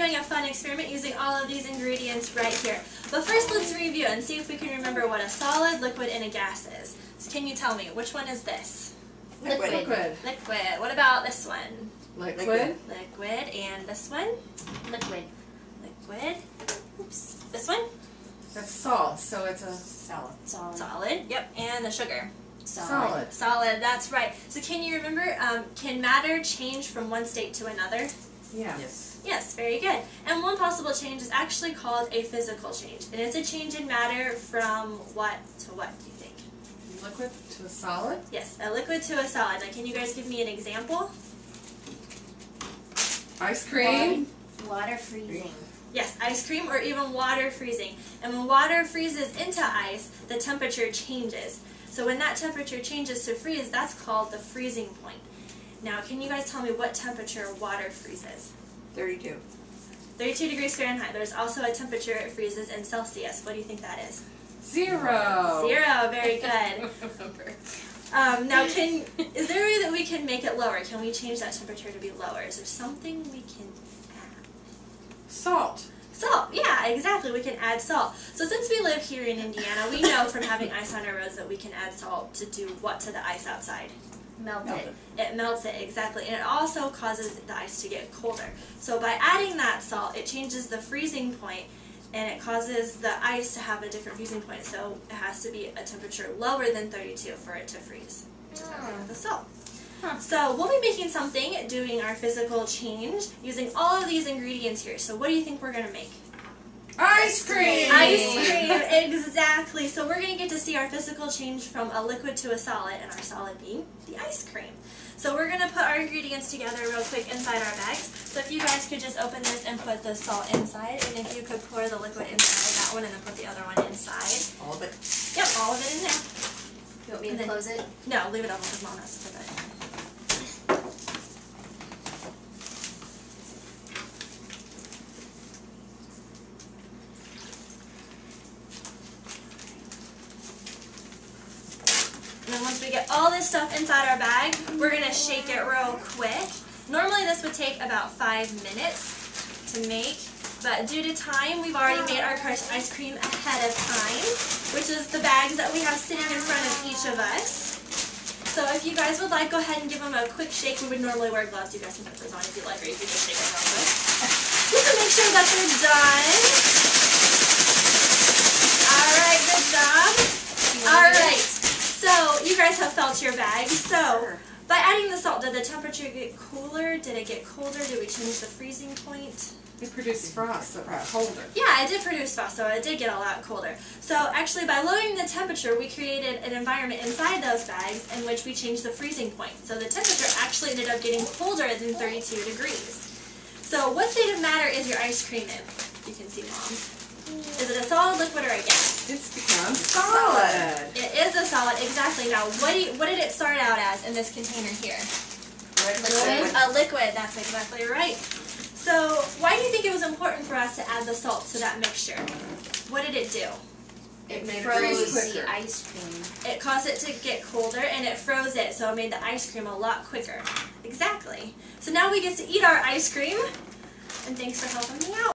doing a fun experiment using all of these ingredients right here. But first let's review and see if we can remember what a solid, liquid, and a gas is. So can you tell me, which one is this? Liquid. Liquid. What about this one? Liquid. Liquid. And this one? Liquid. Liquid. Oops. This one? That's salt, so it's a Solid. Solid. Yep. And the sugar? solid. Solid. That's right. So can you remember, can matter change from one state to another? Yeah. Yes. Yes, very good. And one possible change is actually called a physical change. And it's a change in matter from what to what, do you think? Liquid to a solid? Yes, a liquid to a solid. Now, can you guys give me an example? Ice cream? Water freezing. Yes, ice cream or even water freezing. And when water freezes into ice, the temperature changes. So when that temperature changes to freeze, that's called the freezing point. Now, can you guys tell me what temperature water freezes? 32. 32 degrees Fahrenheit. There's also a temperature it freezes in Celsius. What do you think that is? 0. 0. Very good. Now, is there a way that we can make it lower? Can we change that temperature to be lower? Is there something we can add? Salt. Salt, yeah, exactly. We can add salt. So since we live here in Indiana, we know from having ice on our roads that we can add salt to do what to the ice outside? Melt it. It melts it, exactly. And it also causes the ice to get colder. So by adding that salt, it changes the freezing point, and it causes the ice to have a different freezing point. So it has to be a temperature lower than 32 for it to freeze, which is happening with the salt. So we'll be making something, doing our physical change, using all of these ingredients here. So what do you think we're going to make? Ice cream! Ice cream, exactly. So we're going to get to see our physical change from a liquid to a solid, and our solid being the ice cream. So we're going to put our ingredients together real quick inside our bags. So if you guys could just open this and put the salt inside, and if you could pour the liquid inside that one and then put the other one inside. All of it. Yep, all of it in there. You want me to close it? No, leave it open because Mom has to put that in. And then once we get all this stuff inside our bag, we're going to shake it real quick. Normally this would take about 5 minutes to make, but due to time, we've already made our crushed ice cream ahead of time, which is the bags that we have sitting in front of each of us. So if you guys would like, go ahead and give them a quick shake. We would normally wear gloves. You guys can put those on if you like, or you can just shake them real quick. Just to make sure that they're done. Alright, good job. Alright. So, you guys have felt your bag. So, by adding the salt, did the temperature get cooler? Did it get colder? Did we change the freezing point? It produced frost, so it got colder. Yeah, it did produce frost, so it did get a lot colder. So, actually, by lowering the temperature, we created an environment inside those bags in which we changed the freezing point. So, the temperature actually ended up getting colder than 32 degrees. So, what state of matter is your ice cream in? You can see, Moms. Is it a solid, liquid, or a gas? It's become solid. It is a solid, exactly. Now, what did it start out as in this container here? Liquid. A liquid, that's exactly right. So, why do you think it was important for us to add the salt to that mixture? What did it do? It made it Froze freeze the quicker. ice cream. It caused it to get colder, and it froze it, so it made the ice cream a lot quicker. Exactly. So now we get to eat our ice cream, and thanks for helping me out.